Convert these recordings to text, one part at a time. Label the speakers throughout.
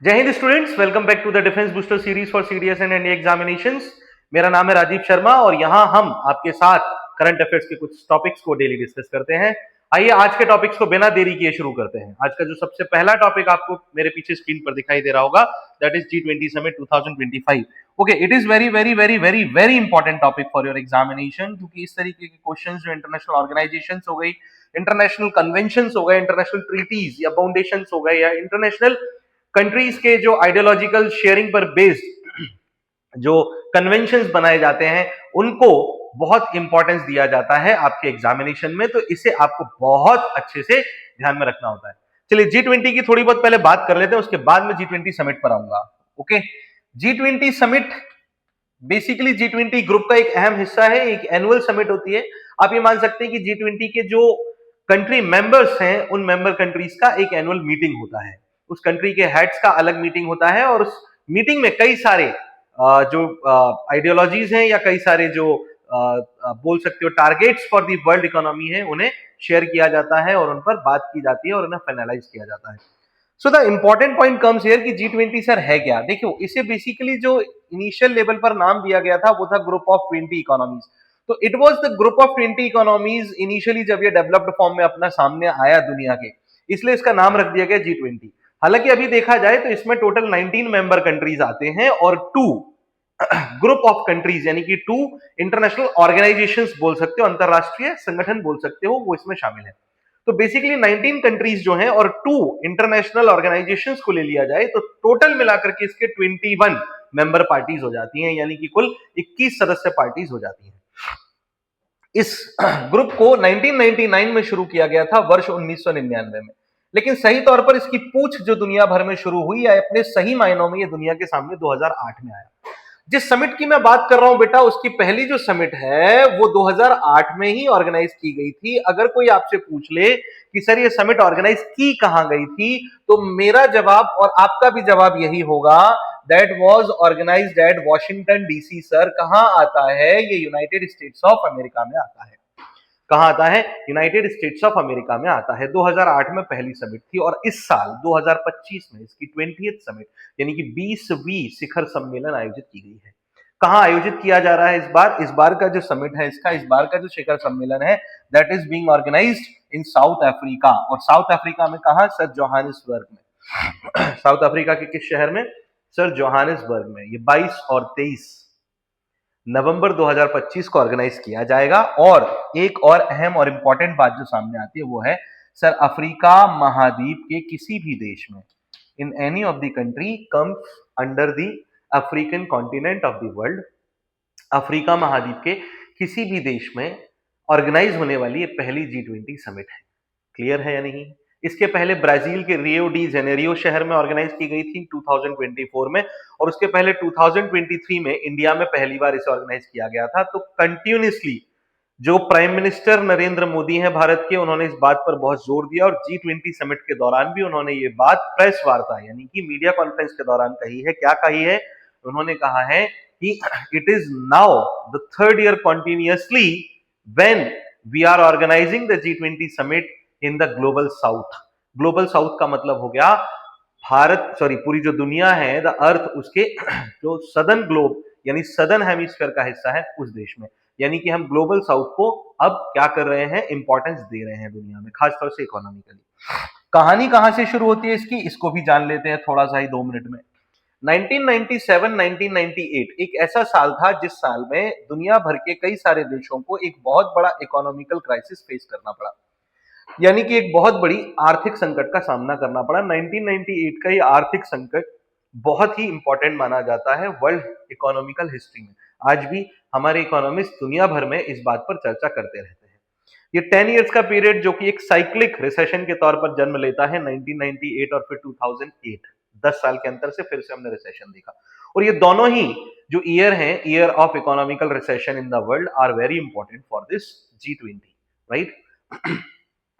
Speaker 1: जय हिंद students, welcome back to the defence booster series for CDS and NDA examinations. मेरा नाम है राजीव शर्मा और यहाँ हम आपके साथ करंट अफेयर्स के कुछ टॉपिक्स को डेली डिस्कस करते हैं। आइए आज के टॉपिक्स को बिना देरी किए शुरू करते हैं। आज का जो सबसे पहला टॉपिक आपको मेरे पीछे स्क्रीन पर दिखाई दे रहा होगा, that is G20 summit 2025। Okay, it is very very very very very important topic for your examination, क्योंकि इस तरीके के क्वेश्चन जो इंटरनेशनल ऑर्गेनाइजेशंस हो गई, इंटरनेशनल कन्वेंशंस हो गए, इंटरनेशनल ट्रीटीज या फाउंडेशंस हो गए, या इंटरनेशनल कंट्रीज के जो आइडियोलॉजिकल शेयरिंग पर बेस्ड जो कन्वेंशंस बनाए जाते हैं, उनको बहुत इंपॉर्टेंस दिया जाता है आपके एग्जामिनेशन में। तो इसे आपको बहुत अच्छे से ध्यान में रखना होता है। चलिए G20 की थोड़ी बहुत पहले बात कर लेते हैं, उसके बाद में G20 समिट पर आऊंगा। Okay, G20 summit basically G20 group का एक अहम हिस्सा है, एक एनुअल समिट होती है। आप ये मान सकते हैं कि G20 के जो कंट्री मेंबर्स हैं, उन मेंबर कंट्रीज का एक एनुअल मीटिंग होता है। उस कंट्री के हेड्स का अलग मीटिंग होता है और उस मीटिंग में कई सारे जो आइडियोलॉजीज हैं या कई सारे जो बोल सकते हो targets for the world economy है, उन्हें शेयर किया जाता है और उन पर बात की जाती है और उन्हें फाइनलाइज किया जाता है। So the important point comes here कि G20 सर है क्या। देखो, इसे बेसिकली जो इनिशियल लेवल पर नाम दिया गया था वो था ग्रुप ऑफ 20 इकोनॉमीज। तो it was the group of 20 economies initially, जब ये डेवलप्ड फॉर्म में अपना सामने आया दुनिया के, इसलिए इसका नाम रख दिया गया G20। हालांकि अभी देखा जाए तो इसमें टोटल 19 मेंबर कंट्रीज आते हैं और 2 ग्रुप ऑफ कंट्रीज यानी कि 2 इंटरनेशनल ऑर्गेनाइजेशंस बोल सकते हो, अंतरराष्ट्रीय संगठन बोल सकते हो, वो इसमें शामिल है। तो बेसिकली 19 कंट्रीज जो हैं और 2 इंटरनेशनल ऑर्गेनाइजेशंस को ले लिया जाए तो टोटल मिलाकर के इसके 21 मेंबर पार्टीज हो जाती हैं, यानी कि कुल 21 सदस्य पार्टीज हो जाती हैं। इस ग्रुप को 1999 में शुरू किया गया था, वर्ष 1999 में। लेकिन सही तौर पर इसकी पूछ जो दुनिया भर में शुरू हुई है, अपने सही मायनों में ये दुनिया के सामने 2008 में आया। जिस समिट की मैं बात कर रहा हूं बेटा, उसकी पहली जो समिट है वो 2008 में ही ऑर्गेनाइज की गई थी। अगर कोई आपसे पूछ ले कि सर ये समिट ऑर्गेनाइज की कहां गई थी, तो मेरा जवाब और आपका भी जवाब यही होगा, that was organised at Washington DC. Sir कहां आता है ये? यूनाइटेड स्टेट्स ऑफ अमेरिका में आता है। कहां आता है? यूनाइटेड स्टेट्स ऑफ अमेरिका में आता है। 2008 में पहली समिट थी और इस साल 2025 में इसकी 20th समिट यानी कि 20वीं शिखर सम्मेलन आयोजित की गई है। कहां आयोजित किया जा रहा है इस बार? इस बार का जो समिट है, इस बार का जो शिखर सम्मेलन है, that is being organised in South Africa. और साउथ अफ्रीका में कहां? सर जोहानिसबर्ग में। साउथ अफ्रीका के किस शहर में? सर जोहानिसबर्ग में। ये 22 और 23 नवंबर 2025 को ऑर्गेनाइज किया जाएगा। और एक और अहम और इंपॉर्टेंट बात जो सामने आती है वो है, सर अफ्रीका महाद्वीप के किसी भी देश में, in any of the country comes under the African continent of the world, Africa महाद्वीप के किसी भी देश में ऑर्गेनाइज होने वाली ये पहली G20 समिट है। क्लियर है या नहीं? इसके पहले ब्राजील के रियो डी जेनेरियो शहर में ऑर्गेनाइज की गई थी 2024 में, और उसके पहले 2023 में इंडिया में पहली बार इसे ऑर्गेनाइज किया गया था। तो कंटिन्यूसली जो प्राइम मिनिस्टर नरेंद्र मोदी हैं भारत के, उन्होंने इस बात पर बहुत जोर दिया और G20 समिट के दौरान भी उन्होंने ये बात प्रेस वार्ता यानी कि मीडिया कॉन्फ्रेंस के दौरान कही है। क्या कही है? उन्होंने कहा है कि it is now the third year continuously when we are organising the G20 summit in the global south. Global south का मतलब हो गया भारत, सॉरी पूरी जो दुनिया है, द अर्थ, उसके जो सदर्न ग्लोब यानी सदर्न हेमिस्फीयर का हिस्सा है उस देश में। यानी कि हम ग्लोबल साउथ को अब क्या कर रहे हैं? इंपॉर्टेंस दे रहे हैं दुनिया में, खासतौर से इकोनॉमिकली। कहानी कहां से शुरू होती है इसकी, इसको भी जान लेते हैं थोड़ा सा ही 2 मिनट में। 1997-1998 एक ऐसा साल था जिस साल में दुनिया भर के कई सारे देशों को एक बहुत बड़ा इकोनॉमिकल क्राइसिस फेस करना पड़ा, यानी कि एक बहुत बड़ी आर्थिक संकट का सामना करना पड़ा। 1998 का ये आर्थिक संकट बहुत ही इंपॉर्टेंट माना जाता है वर्ल्ड इकोनॉमिकल हिस्ट्री में। आज भी हमारे इकोनॉमिस्ट दुनिया भर में इस बात पर चर्चा करते रहते हैं। ये 10 इयर्स का पीरियड जो कि एक साइक्लिक रिसेशन के तौर पर जन्म लेता है, 1998 और फिर 2008, 10 साल के अंतर से फिर से हमने रिसेशन देखा। और ये दोनों ही जो ईयर हैं, year of economical recession in the world, are very important for this G20, right.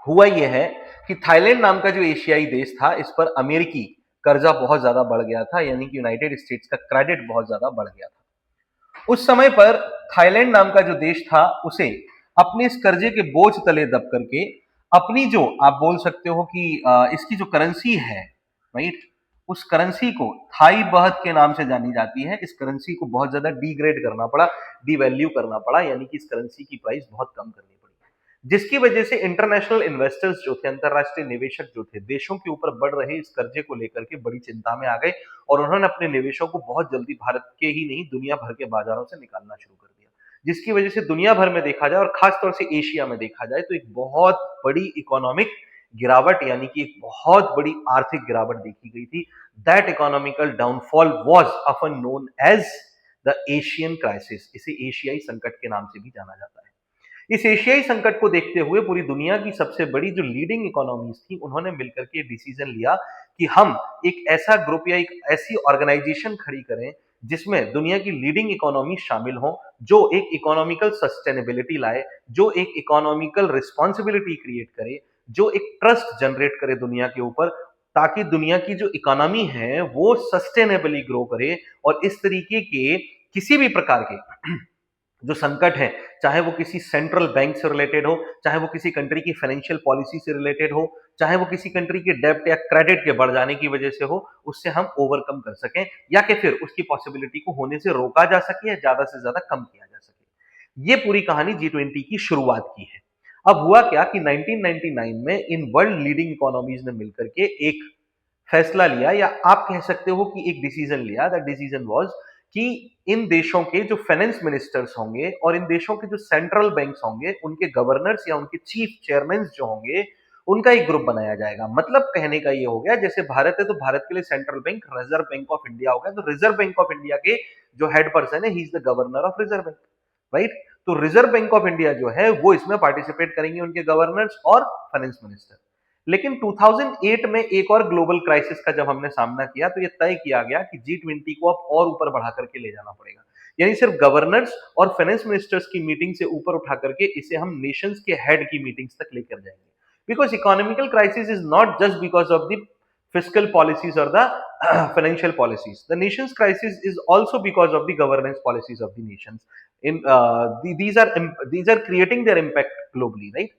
Speaker 1: हुआ यह है कि थाईलैंड नाम का जो एशियाई देश था, इस पर अमेरिकी कर्जा बहुत ज्यादा बढ़ गया था, यानी कि यूनाइटेड स्टेट्स का क्रेडिट बहुत ज्यादा बढ़ गया था। उस समय पर थाईलैंड नाम का जो देश था, उसे अपने इस कर्जे के बोझ तले दब करके अपनी जो आप बोल सकते हो कि इसकी जो करेंसी है, राइट, उस करेंसी को थाई बहत के नाम से जानी जाती है। इस करेंसी को बहुत ज्यादा डिग्रेड करना पड़ा, डिवैल्यू करना पड़ा, यानी कि इस करेंसी की प्राइस बहुत कम करनी पड़ी, जिसकी वजह से इंटरनेशनल इन्वेस्टर्स जो थे, अंतरराष्ट्रीय निवेशक जो थे, देशों के ऊपर बढ़ रहे इस कर्जे को लेकर के बड़ी चिंता में आ गए और उन्होंने अपने निवेशों को बहुत जल्दी भारत के ही नहीं दुनिया भर के बाजारों से निकालना शुरू कर दिया, जिसकी वजह से दुनिया भर में देखा जाए और खासतौर से एशिया में देखा जाए तो एक बहुत बड़ी इकोनॉमिक गिरावट, यानी कि एक बहुत बड़ी आर्थिक गिरावट देखी गई थी। That economical downfall was often known as the Asian crisis. इसे एशियाई संकट के नाम से भी जाना जाता है। इस एशियाई संकट को देखते हुए पूरी दुनिया की सबसे बड़ी जो लीडिंग इकोनॉमीज थी, उन्होंने मिलकर के डिसीजन लिया कि हम एक ऐसा ग्रुप या एक ऐसी ऑर्गेनाइजेशन खड़ी करें जिसमें दुनिया की लीडिंग इकोनॉमी शामिल हो, जो एक इकोनॉमिकल सस्टेनेबिलिटी लाए, जो एक इकोनॉमिकल रिस्पॉन्सिबिलिटी क्रिएट करे, जो एक ट्रस्ट जनरेट करे दुनिया के ऊपर, ताकि दुनिया की जो इकोनॉमी है वो सस्टेनेबली ग्रो करे और इस तरीके के किसी भी प्रकार के जो संकट है, चाहे वो किसी सेंट्रल बैंक से रिलेटेड हो, चाहे वो किसी कंट्री की फाइनेंशियल पॉलिसी से रिलेटेड हो, चाहे वो किसी कंट्री के डेब्ट या क्रेडिट के बढ़ जाने की वजह से हो, उससे हम ओवरकम कर सकें या कि फिर उसकी पॉसिबिलिटी को होने से रोका जा सके या ज्यादा से ज्यादा कम किया जा सके। ये पूरी कहानी G20 की शुरुआत की है। अब हुआ क्या कि 1999 में इन वर्ल्ड लीडिंग इकोनॉमीज ने मिलकर के एक फैसला लिया, या आप कह सकते हो कि एक डिसीजन लिया। दैट डिसीजन वाज कि इन देशों के जो फाइनेंस मिनिस्टर्स होंगे और इन देशों के जो सेंट्रल बैंक्स होंगे, उनके गवर्नर्स या उनके चीफ चेयरमैन जो होंगे, उनका एक ग्रुप बनाया जाएगा। मतलब कहने का ये हो गया, जैसे भारत है तो भारत के लिए central bank reserve bank of India हो गया, तो रिजर्व बैंक ऑफ इंडिया के जो हेड पर्सन है, he is the governor of reserve bank, right. तो रिजर्व बैंक ऑफ इंडिया जो है वो इसमें पार्टिसिपेट करेंगे, उनके गवर्नर्स और फाइनेंस मिनिस्टर। लेकिन 2008 में एक और ग्लोबल क्राइसिस का जब हमने सामना किया तो ये तय किया गया कि G20 को अब और ऊपर बढ़ा करके ले जाना पड़ेगा, यानी सिर्फ गवर्नर्स और फाइनेंस मिनिस्टर्स की मीटिंग से ऊपर उठा करके इसे हम नेशंस के हेड की मीटिंग्स तक लेकर जाएंगे। Because economical crisis is not just because of the fiscal policies or the financial policies. The nation's crisis is also because of the governance policies of the nations. These are creating their impact globally, right?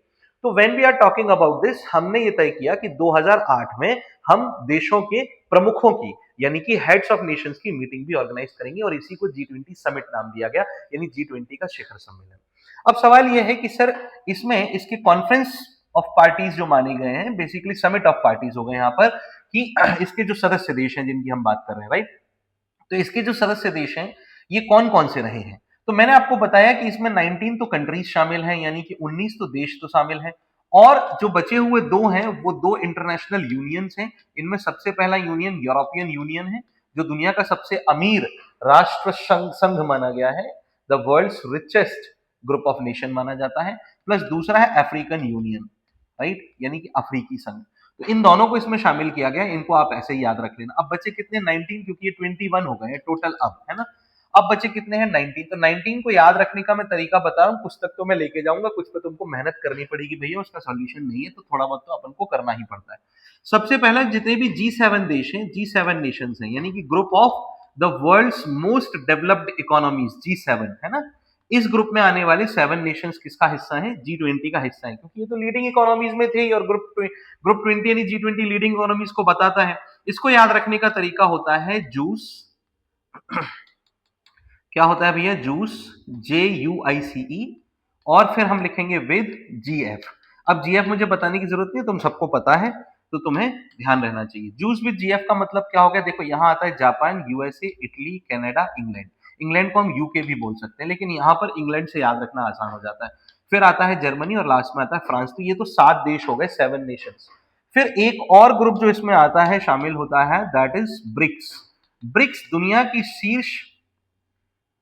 Speaker 1: तो when we are talking about this, हमने ये तय किया कि 2008 में हम देशों के प्रमुखों की, यानी कि हेड्स ऑफ नेशंस की मीटिंग भी ऑर्गेनाइज करेंगे और इसी को G20 समिट नाम दिया गया, यानी G20 का शिखर सम्मेलन। अब सवाल यह है कि सर इसमें इसके कॉन्फ्रेंस ऑफ पार्टीज जो माने गए हैं, बेसिकली समिट ऑफ पार्टीज हो गए यहाँ पर, कि इसके जो सदस्य देश हैं जिनकी हम बात कर रहे हैं, राइट। तो इसके जो सदस्य देश हैं ये कौन कौन से रहे हैं, तो मैंने आपको बताया कि इसमें 19 तो कंट्रीज शामिल हैं, यानी कि 19 तो देश तो शामिल हैं, और जो बचे हुए दो हैं वो दो इंटरनेशनल यूनियंस हैं। इनमें सबसे पहला यूनियन यूरोपियन यूनियन है, जो दुनिया का सबसे अमीर राष्ट्र संघ माना गया है, the world's richest group of nation माना जाता है। प्लस दूसरा है अफ्रीकन यूनियन, राइट, यानी कि अफ्रीकी संघ। तो इन दोनों को इसमें शामिल किया गया, इनको आप ऐसे ही याद रख लेना। अब बचे कितने, 19, क्योंकि ये 21 हो गए टोटल अब, है ना। अब बचे कितने हैं, 19। तो 19 को याद रखने का मैं तरीका बता रहा हूँ, पुस्तक तो मैं लेके जाऊंगा, कुछ पे तुमको मेहनत करनी पड़ेगी भैया, उसका सॉल्यूशन नहीं है, तो थोड़ा बहुत तो अपन को करना ही पड़ता है। सबसे पहले जितने भी G7 देश हैं, G7 नेशंस हैं, यानी कि group of the world's most developed economies, G7 है ना। इस ग्रुप में आने वाले 7 नेशंस किसका हिस्सा है, G20 का हिस्सा है, क्योंकि ये तो लीडिंग इकोनॉमीज में थे, और ग्रुप 20 यानी G20 लीडिंग इकोनॉमीज को बताता है। इसको याद रखने का तरीका होता है जूस, क्या होता है भैया, जूस, JUICE, और फिर हम लिखेंगे विद GF। अब GF मुझे बताने की जरूरत नहीं, तुम सबको पता है, तो तुम्हें ध्यान रहना चाहिए। जूस विद GF का मतलब क्या हो गया, देखो यहाँ आता है Japan, USA, Italy, Canada, England. England को हम यूके भी बोल सकते हैं, लेकिन यहाँ पर इंग्लैंड से याद रखना आसान हो जाता है। फिर आता है जर्मनी और लास्ट में आता है फ्रांस। तो ये तो 7 देश हो गए, 7 नेशंस। फिर एक और ग्रुप जो इसमें आता है, शामिल होता है, दैट इज ब्रिक्स। ब्रिक्स दुनिया की शीर्ष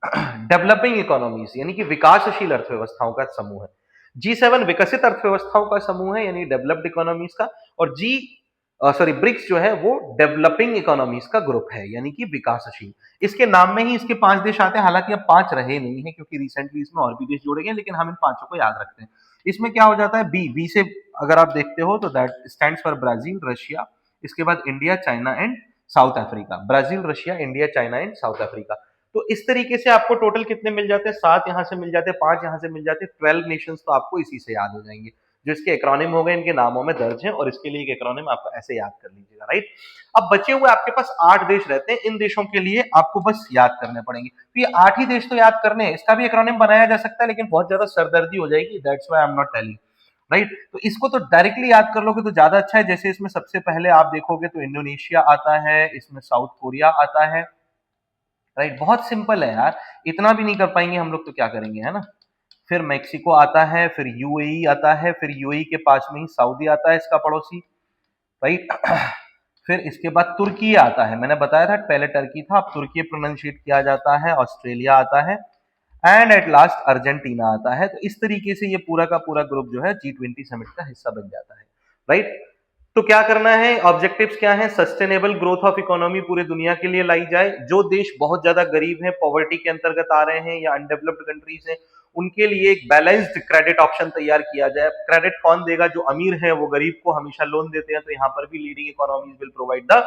Speaker 1: डेवलपिंग इकोनॉमीज, यानी कि विकासशील अर्थव्यवस्थाओं का समूह है। G7 विकसित अर्थव्यवस्थाओं का समूह है, यानी डेवलप्ड इकोनॉमीज का, और ब्रिक्स जो है वो डेवलपिंग इकोनॉमीज का ग्रुप है, यानी कि विकासशील। इसके नाम में ही इसके 5 देश आते हैं, हालांकि अब 5 रहे नहीं है क्योंकि रिसेंटली इसमें और भी देश जोड़े गए, लेकिन हम इन 5 को याद रखते हैं। इसमें क्या हो जाता है, बी से अगर आप देखते हो तो that stands for Brazil, Russia, इसके बाद India, China and south Africa. Brazil, Russia, India, China and south Africa. तो इस तरीके से आपको टोटल कितने मिल जाते हैं, 7 यहां से मिल जाते हैं, 5 यहां से मिल जाते हैं, 12 नेशंस तो आपको इसी से याद हो जाएंगे। जो इसके एक्रोनिम हो गए इनके नामों में दर्ज है, और इसके लिए एक एक्रोनिम आप ऐसे याद कर लीजिएगा, राइट। अब बचे हुए आपके पास 8 देश रहते हैं, इन देशों के लिए आपको बस याद करने पड़ेंगे। तो ये 8 ही देश तो याद करने हैं, इसका भी एक्रोनिम बनाया जा सकता है लेकिन बहुत ज्यादा सरदर्दी हो जाएगी, that's why I am not telling, right. तो इसको तो डायरेक्टली याद कर लोगे तो ज्यादा अच्छा है। जैसे इसमें सबसे पहले आप देखोगे तो इंडोनेशिया आता है, इसमें साउथ कोरिया आता है, राइट। बहुत सिंपल है यार, इतना भी नहीं कर पाएंगे हम लोग तो क्या करेंगे, है ना। फिर मेक्सिको आता है, फिर यूएई आता है, फिर यूएई के पास में ही सऊदी आता है इसका पड़ोसी, राइट। फिर इसके बाद तुर्की आता है, मैंने बताया था पहले टर्की था, अब तुर्की प्रोनाउंशिएट किया जाता है। ऑस्ट्रेलिया आता है, एंड एट लास्ट अर्जेंटीना आता है। तो इस तरीके से ये पूरा का पूरा ग्रुप जो है G20 समिट का हिस्सा बन जाता है, राइट। तो क्या करना है, ऑब्जेक्टिव्स क्या है, सस्टेनेबल ग्रोथ ऑफ इकोनॉमी पूरी दुनिया के लिए लाई जाए। जो देश बहुत ज्यादा गरीब हैं, पॉवर्टी के अंतर्गत आ रहे हैं या अनडेवलप्ड कंट्रीज हैं, उनके लिए एक बैलेंस्ड क्रेडिट ऑप्शन तैयार किया जाए। क्रेडिट कौन देगा, जो अमीर है वो गरीब को हमेशा लोन देते हैं, तो यहाँ पर भी leading economies will provide the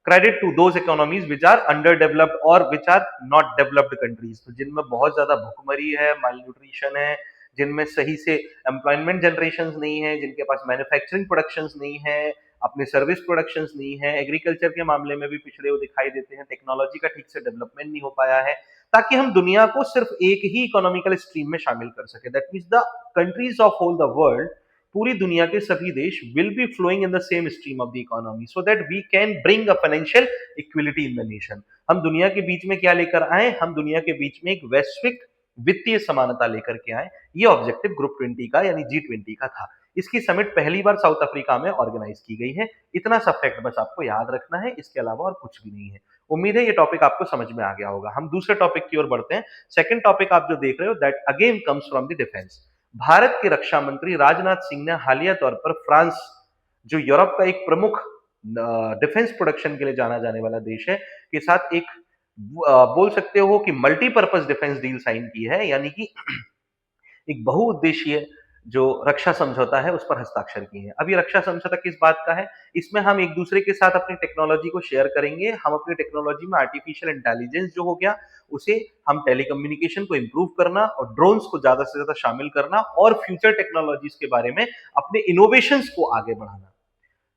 Speaker 1: credit to those economies which are under developed और which are not developed countries. तो जिनमें बहुत ज्यादा भुखमरी है, माल न्यूट्रिशन है, जिनमें सही से एम्प्लॉयमेंट जनरेशन नहीं है, जिनके पास मैन्युफैक्चरिंग प्रोडक्शन नहीं है, अपने सर्विस प्रोडक्शन नहीं है, एग्रीकल्चर के मामले में भी पिछड़े हुए दिखाई देते हैं, टेक्नोलॉजी का ठीक से डेवलपमेंट नहीं हो पाया है, ताकि हम दुनिया को सिर्फ एक ही इकोनॉमिकल स्ट्रीम में शामिल कर सके। That means the countries of whole the world, पूरी दुनिया के सभी देश will be flowing in the same stream of the economy, so that we can bring a financial equality in the nation. हम दुनिया के बीच में क्या लेकर आए, हम दुनिया के बीच में एक वैश्विक वित्तीय समानता लेकर के आए। ये ऑब्जेक्टिव ग्रुप 20 का यानी G20 का था। इसकी समिट पहली बार साउथ अफ्रीका में ऑर्गेनाइज की गई है। इतना सा फैक्ट बस आपको याद रखना है, इसके अलावा और कुछ भी नहीं है। उम्मीद है ये टॉपिक आपको समझ में आ गया होगा। हम दूसरे टॉपिक की ओर बढ़ते हैं। सेकंड टॉपिक आप जो देख रहे हो that again comes from the defence. Bharat के रक्षा मंत्री राजनाथ सिंह ने हालिया तौर पर फ्रांस, जो यूरोप का एक प्रमुख डिफेंस प्रोडक्शन के लिए जाना जाने वाला देश है, के साथ एक बोल सकते हो कि मल्टीपर्पज डिफेंस डील साइन की है, यानी कि एक बहुउद्देशीय जो रक्षा समझौता है उस पर हस्ताक्षर किए हैं। अब ये रक्षा समझौता किस बात का है, इसमें हम एक दूसरे के साथ अपनी टेक्नोलॉजी को शेयर करेंगे। हम अपनी टेक्नोलॉजी में आर्टिफिशियल इंटेलिजेंस जो हो गया, उसे हम टेलीकम्युनिकेशन को इंप्रूव करना और ड्रोन्स को ज्यादा से ज्यादा शामिल करना और फ्यूचर टेक्नोलॉजीज के बारे में अपने इनोवेशंस को आगे बढ़ाना,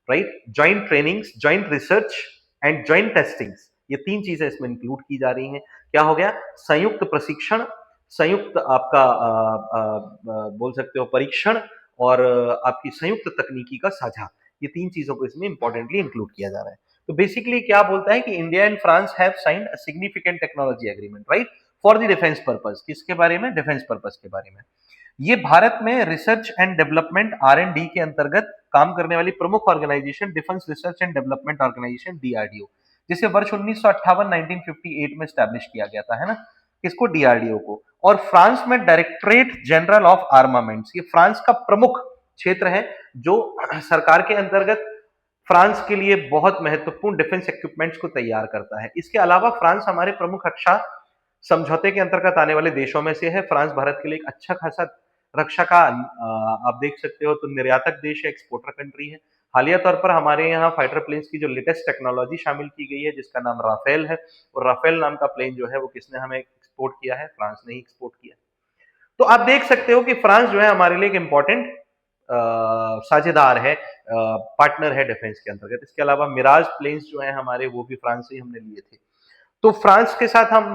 Speaker 1: right. Joint trainings, joint research and joint testings, ये 3 चीजें इसमें इंक्लूड की जा रही हैं। क्या हो गया, संयुक्त प्रशिक्षण, संयुक्त आपका बोल सकते हो परीक्षण, और आपकी संयुक्त तकनीकी का साझा, ये 3 चीजों को इसमें इंपॉर्टेंटली इंक्लूड किया जा रहा है। तो बेसिकली क्या बोलता है कि India and France have signed a significant technology agreement, right, for the defence purpose. किसके बारे में, डिफेंस पर्पस के बारे में। ये भारत में रिसर्च एंड डेवलपमेंट R&D के अंतर्गत काम करने वाली प्रमुख organisation defence research and development organisation DRDO, जिसे वर्ष 1958 1958 में स्टैब्लिश किया गया था, है ना, किसको, DRDO को। और फ्रांस में डायरेक्टरेट जनरल ऑफ आर्मामेंट्स, ये फ्रांस का प्रमुख क्षेत्र है जो सरकार के अंतर्गत फ्रांस के लिए बहुत महत्वपूर्ण डिफेंस इक्विपमेंट्स को तैयार करता है। इसके अलावा फ्रांस हमारे प्रमुख रक्षा समझौते के अंतर्गत आने वाले देशों में से है। फ्रांस भारत के लिए एक अच्छा खासा रक्षा का आप देख सकते हो तो निर्यातक देश है, एक्सपोर्टर कंट्री है। हालिया तौर पर हमारे यहाँ फाइटर प्लेन्स की जो लेटेस्ट टेक्नोलॉजी शामिल की गई है, जिसका नाम राफेल है, और राफेल नाम का प्लेन जो है वो किसने हमें एक्सपोर्ट किया है, फ्रांस ने ही एक्सपोर्ट किया। तो आप देख सकते हो कि फ्रांस जो है हमारे लिए एक इंपॉर्टेंट साझेदार है, पार्टनर है डिफेंस के अंतर्गत। इसके अलावा मिराज प्लेन्स जो है हमारे, वो भी फ्रांस से ही हमने लिए थे। तो फ्रांस के साथ हम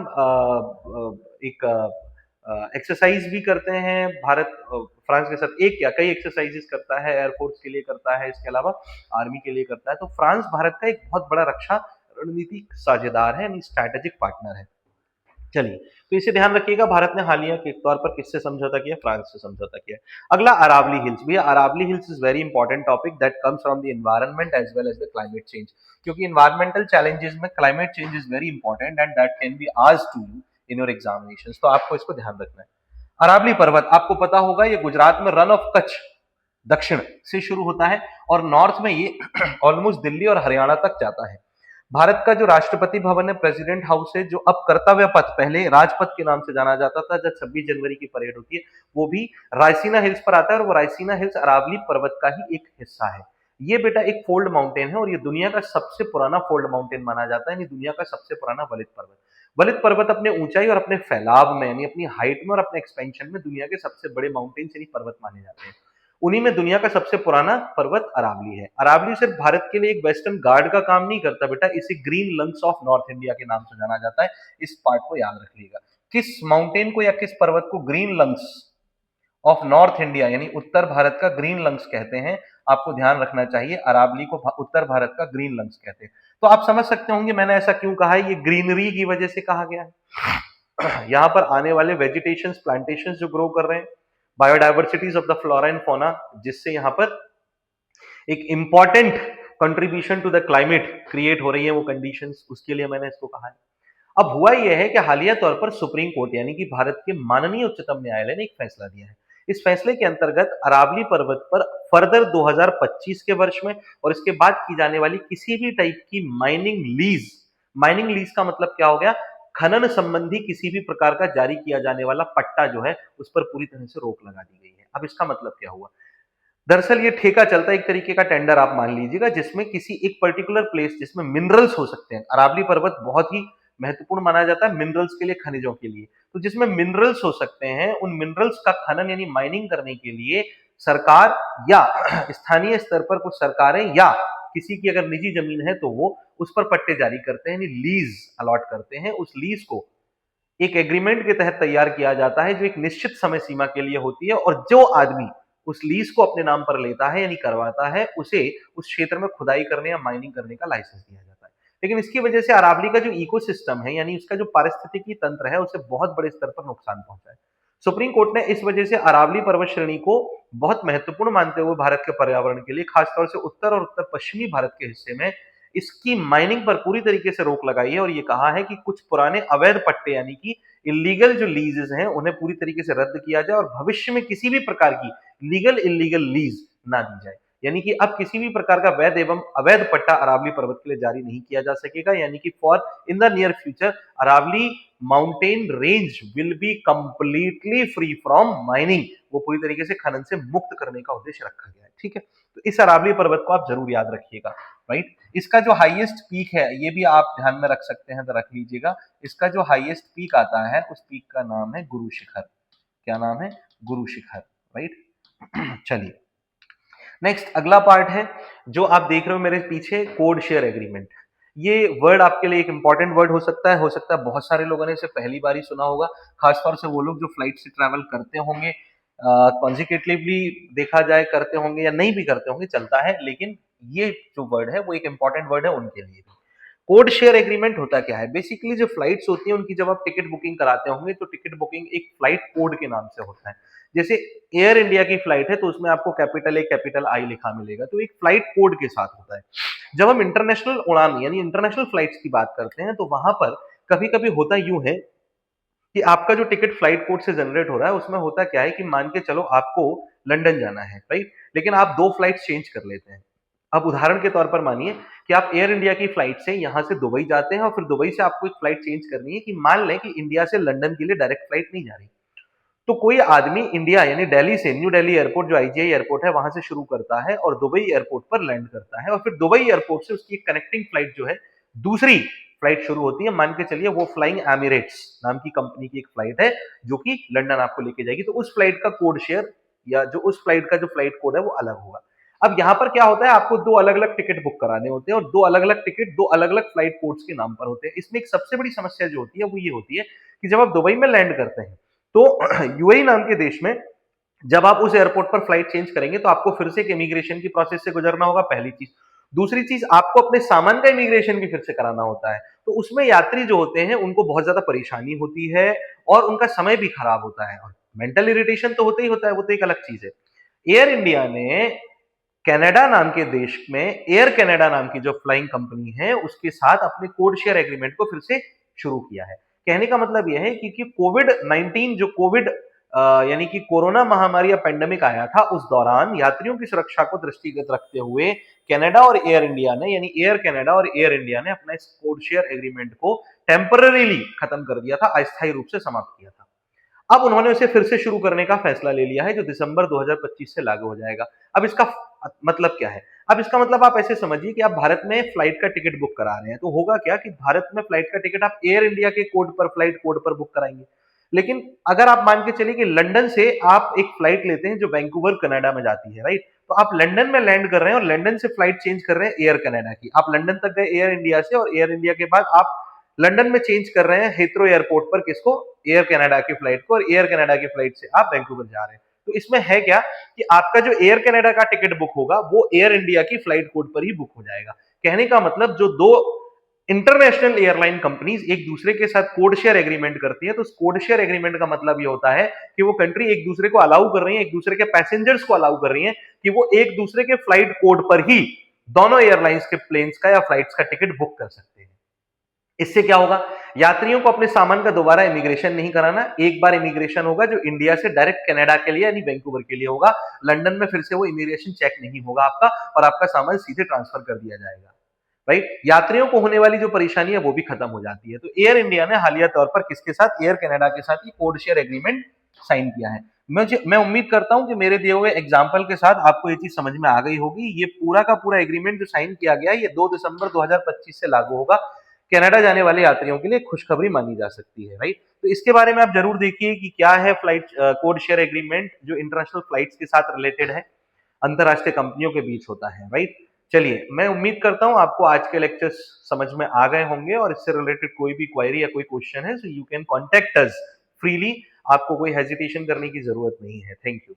Speaker 1: एक एक्सरसाइज भी करते हैं। भारत फ्रांस के साथ एक या कई एक्सरसाइजेस करता है, एयरफोर्स के लिए करता है, इसके अलावा आर्मी के लिए करता है। तो फ्रांस भारत का एक बहुत बड़ा रक्षा रणनीतिक साझेदार है, यानी स्ट्रैटेजिक पार्टनर है। चलिए, तो इसे ध्यान रखिएगा, भारत ने हालिया के तौर पर किससे समझौता किया, फ्रांस से समझौता किया। अगला अरावली हिल्स। भैया Aravalli hills is very important topic that comes from the environment as well as the climate change, क्योंकि एनवायरमेंटल चैलेंजेस में climate change is very important and that can be asked to you in your examinations. तो आपको इसको ध्यान रखना है। अरावली पर्वत आपको पता होगा, ये गुजरात में रन ऑफ कच्छ दक्षिण से शुरू होता है और नॉर्थ में ये ऑलमोस्ट दिल्ली और हरियाणा तक जाता है। भारत का जो राष्ट्रपति भवन है, प्रेसिडेंट हाउस है, जो अब कर्तव्य पथ, पहले राजपथ के नाम से जाना जाता था, जब 26 जनवरी की परेड होती है, वो भी रायसीना हिल्स पर आता है, और वो रायसीना हिल्स अरावली पर्वत का ही एक हिस्सा है। ये बेटा एक फोल्ड माउंटेन है और ये दुनिया का सबसे पुराना फोल्ड माउंटेन माना जाता है, यानी दुनिया का सबसे पुराना वलित पर्वत। वलित पर्वत अपने ऊंचाई और अपने फैलाव में, यानी अपनी हाइट में और अपने एक्सपेंशन में दुनिया के सबसे बड़े माउंटेन यानी पर्वत माने जाते हैं। उन्हीं में दुनिया का सबसे पुराना पर्वत अरावली है। अरावली सिर्फ भारत के लिए एक वेस्टर्न गार्ड का काम नहीं करता बेटा, इसे green lungs of north India के नाम से जाना जाता है। इस पार्ट को याद रखिएगा। किस माउंटेन को या किस पर्वत को green lungs of north India यानी उत्तर भारत का ग्रीन लंग्स कहते हैं? आपको ध्यान रखना चाहिए, अरावली को उत्तर भारत का ग्रीन लंग्स कहते हैं। तो आप समझ सकते होंगे मैंने ऐसा क्यों कहा है, ये ग्रीनरी की वजह से कहा गया है। यहाँ पर आने वाले वेजिटेशन प्लांटेशन जो ग्रो कर रहे हैं, biodiversities of the flora and fauna, जिससे यहाँ पर एक important contribution to the climate create हो रही है, वो कंडीशंस, उसके लिए मैंने इसको कहा है। अब हुआ यह है कि हालिया तौर पर सुप्रीम कोर्ट यानी कि भारत के माननीय उच्चतम न्यायालय ने एक फैसला दिया है। इस फैसले के अंतर्गत अरावली पर्वत पर फर्दर 2025 के वर्ष में और इसके बाद की जाने वाली किसी भी टाइप की माइनिंग लीज का मतलब क्या हो गया, खनन संबंधी किसी भी प्रकार का जारी किया जाने वाला पट्टा जो है उस पर पूरी तरह से रोक लगा दी गई है। अब इसका मतलब क्या हुआ, दरअसल ये ठेका चलता है, एक तरीके का टेंडर आप मान लीजिएगा, जिसमें किसी एक पर्टिकुलर प्लेस जिसमें मिनरल्स हो सकते हैं, अरावली पर्वत बहुत ही महत्वपूर्ण माना जाता है मिनरल्स के लिए, खनिजों के लिए, तो जिसमें मिनरल्स हो सकते हैं, उन मिनरल्स का खनन यानी माइनिंग करने के लिए सरकार या स्थानीय स्तर पर कुछ सरकारें या किसी की अगर निजी जमीन है तो वो उस पर पट्टे जारी करते हैं, यानी लीज अलॉट करते हैं। उस लीज को एक एग्रीमेंट के तहत तैयार किया जाता है जो एक निश्चित समय सीमा के लिए होती है, और जो आदमी उस लीज को अपने नाम पर लेता है यानी करवाता है, उसे उस क्षेत्र में खुदाई करने या माइनिंग करने का लाइसेंस दिया जाता है। लेकिन इसकी वजह से अरावली का जो इकोसिस्टम है यानी उसका जो पारिस्थितिकी तंत्र है उसे बहुत बड़े स्तर पर नुकसान पहुंचा है। सुप्रीम कोर्ट ने इस वजह से अरावली पर्वत श्रेणी को बहुत महत्वपूर्ण मानते हुए भारत के पर्यावरण के लिए, खासतौर से उत्तर और उत्तर पश्चिमी भारत के हिस्से में इसकी माइनिंग पर पूरी तरीके से रोक लगाई है, और ये कहा है कि कुछ पुराने अवैध पट्टे यानी कि इलीगल जो लीजेस हैं उन्हें पूरी तरीके से रद्द किया जाए और भविष्य में किसी भी प्रकार की लीगल इलीगल लीज ना दी जाए। यानी कि अब किसी भी प्रकार का वैध एवं अवैध पट्टा अरावली पर्वत के लिए जारी नहीं किया जा सकेगा, यानी कि for in the near future Aravalli mountain range will be completely free from mining, वो पूरी तरीके से खनन से मुक्त करने का उद्देश्य रखा गया है। ठीक है, तो इस अरावली पर्वत को आप जरूर याद रखिएगा, राइट। इसका जो हाईएस्ट पीक है ये भी आप ध्यान में रख सकते हैं, तो रख लीजिएगा। इसका जो हाईएस्ट पीक आता है उस पीक का नाम है गुरु शिखर। क्या नाम है? गुरु शिखर, राइट। चलिए नेक्स्ट अगला पार्ट है जो आप देख रहे हो मेरे पीछे, कोड शेयर एग्रीमेंट। ये वर्ड आपके लिए एक इंपॉर्टेंट वर्ड हो सकता है बहुत सारे लोगों ने इसे पहली बार ही सुना होगा, खासतौर से वो लोग जो फ्लाइट से ट्रैवल करते होंगे, कॉन्जिक्यूटिवली देखा जाए करते होंगे या नहीं भी करते होंगे, चलता है, लेकिन ये जो वर्ड है वो एक इंपॉर्टेंट वर्ड है उनके लिए भी। कोड शेयर एग्रीमेंट होता क्या है? बेसिकली जो फ्लाइट्स होती हैं उनकी जब आप टिकट बुकिंग कराते होंगे तो टिकट बुकिंग एक फ्लाइट कोड के नाम से होता है। जैसे एयर इंडिया की फ्लाइट है तो उसमें आपको कैपिटल ए कैपिटल आई लिखा मिलेगा, तो एक फ्लाइट कोड के साथ होता है। जब हम इंटरनेशनल उड़ान यानी इंटरनेशनल फ्लाइट्स की बात करते हैं तो वहां पर कभी कभी होता यूं है कि आपका जो टिकट फ्लाइट कोड से जनरेट हो रहा है उसमें होता क्या है कि मान के चलो आपको लंदन जाना है, राइट, लेकिन आप दो फ्लाइट चेंज कर लेते हैं। अब उदाहरण के तौर पर मानिए कि आप एयर इंडिया की फ्लाइट से यहां से दुबई जाते हैं और फिर दुबई से आपको एक फ्लाइट चेंज करनी है कि मान लें कि इंडिया से लंदन के लिए डायरेक्ट फ्लाइट नहीं जा रही, तो कोई आदमी इंडिया यानी दिल्ली से न्यू दिल्ली एयरपोर्ट जो आईजीआई एयरपोर्ट है वहां से शुरू करता है और दुबई एयरपोर्ट पर लैंड करता है, और फिर दुबई एयरपोर्ट से उसकी एक कनेक्टिंग फ्लाइट जो है दूसरी फ्लाइट शुरू होती है। मान के चलिए वो फ्लाइंग एमिरेट्स नाम की कंपनी की एक फ्लाइट है जो कि लंदन आपको लेके जाएगी, तो उस फ्लाइट का कोड शेयर या जो उस फ्लाइट का जो फ्लाइट कोड है वो अलग होगा। अब यहाँ पर क्या होता है, आपको दो अलग अलग टिकट बुक कराने होते हैं और दो अलग अलग टिकट दो अलग अलग फ्लाइट कोड्स के नाम पर होते हैं। इसमें एक सबसे बड़ी समस्या जो होती है वो ये होती है कि जब आप दुबई में लैंड करते हैं तो यूएई नाम के देश में जब आप उस एयरपोर्ट पर फ्लाइट चेंज करेंगे तो आपको फिर से एक इमिग्रेशन की प्रोसेस से गुजरना होगा, पहली चीज। दूसरी चीज, आपको अपने सामान का इमिग्रेशन भी फिर से कराना होता है, तो उसमें यात्री जो होते हैं उनको बहुत ज्यादा परेशानी होती है और उनका समय भी खराब होता है, और मेंटल इरिटेशन तो होता ही होता है, वो तो एक अलग चीज है। एयर इंडिया ने कनाडा नाम के देश में एयर कनाडा नाम की जो फ्लाइंग कंपनी है उसके साथ अपने कोड शेयर एग्रीमेंट को फिर से शुरू किया है। कहने का मतलब यह है कि कोविड-19 जो कोविड यानी कि कोरोना महामारी या पेंडेमिक आया था उस दौरान यात्रियों की सुरक्षा को दृष्टिगत रखते हुए कनाडा और एयर इंडिया ने यानी एयर कनाडा और एयर इंडिया ने अपना इस कोड शेयर एग्रीमेंट को टेम्पररीली खत्म कर दिया था, अस्थायी रूप से समाप्त किया था। अब उन्होंने उसे फिर से शुरू करने का फैसला ले लिया है जो दिसंबर 2025 से लागू हो जाएगा। अब इसका मतलब क्या है? अब इसका मतलब आप ऐसे समझिए कि आप भारत में फ्लाइट का टिकट बुक करा रहे हैं, तो होगा क्या कि भारत में फ्लाइट का टिकट आप एयर इंडिया के कोड पर फ्लाइट कोड पर बुक कराएंगे, लेकिन अगर आप मान के चलिए कि लंदन से आप एक फ्लाइट लेते हैं जो वैंकूवर कनाडा में जाती है, राइट, तो आप लंदन में लैंड कर रहे हैं और लंदन से फ्लाइट चेंज कर रहे हैं एयर कनाडा की। आप लंदन तक गए एयर इंडिया से, और एयर इंडिया के बाद आप लंदन में चेंज कर रहे हैं हीथ्रो एयरपोर्ट पर किसको, एयर कनाडा की फ्लाइट को, और एयर कनाडा की फ्लाइट से आप वैंकूवर जा रहे हैं। तो इसमें है क्या कि आपका जो एयर कनाडा का टिकट बुक होगा वो एयर इंडिया की फ्लाइट कोड पर ही बुक हो जाएगा। कहने का मतलब जो दो इंटरनेशनल एयरलाइन कंपनीज एक दूसरे के साथ कोड शेयर एग्रीमेंट करती है, तो कोड शेयर एग्रीमेंट का मतलब ये होता है कि वो कंट्री एक दूसरे को अलाउ कर रही है, एक दूसरे के पैसेंजर्स को अलाउ कर रही है कि वो एक दूसरे के फ्लाइट कोड पर ही दोनों एयरलाइंस के प्लेन्स का या फ्लाइट्स का टिकट बुक कर सकते हैं। इससे क्या होगा, यात्रियों को अपने सामान का दोबारा इमिग्रेशन नहीं कराना। एक बार इमिग्रेशन होगा जो इंडिया से डायरेक्ट कनाडा के लिए यानी वैंकूवर के लिए होगा, लंदन में फिर से वो इमिग्रेशन चेक नहीं होगा आपका, और आपका सामान सीधे ट्रांसफर कर दिया जाएगा, राइट। यात्रियों को होने वाली जो परेशानी है वो भी खत्म हो जाती है। तो एयर इंडिया ने हालिया तौर पर किसके साथ, एयर कनाडा के साथ ही कोड शेयर एग्रीमेंट साइन किया है। मैं उम्मीद करता हूं कि मेरे दिए हुए एग्जाम्पल के साथ आपको ये चीज समझ में आ गई होगी। ये पूरा का पूरा एग्रीमेंट जो साइन किया गया है ये 2 दिसंबर 2025 से लागू होगा। कनाडा जाने वाले यात्रियों के लिए खुशखबरी मानी जा सकती है, राइट। तो इसके बारे में आप जरूर देखिए कि क्या है फ्लाइट कोड शेयर एग्रीमेंट जो इंटरनेशनल फ्लाइट्स के साथ रिलेटेड है, अंतरराष्ट्रीय कंपनियों के बीच होता है, राइट। चलिए, मैं उम्मीद करता हूं आपको आज के लेक्चर्स समझ में आ गए होंगे, और इससे रिलेटेड कोई भी क्वेरी या कोई क्वेश्चन है so you can contact us freely. आपको कोई हेजिटेशन करने की जरूरत नहीं है। Thank you.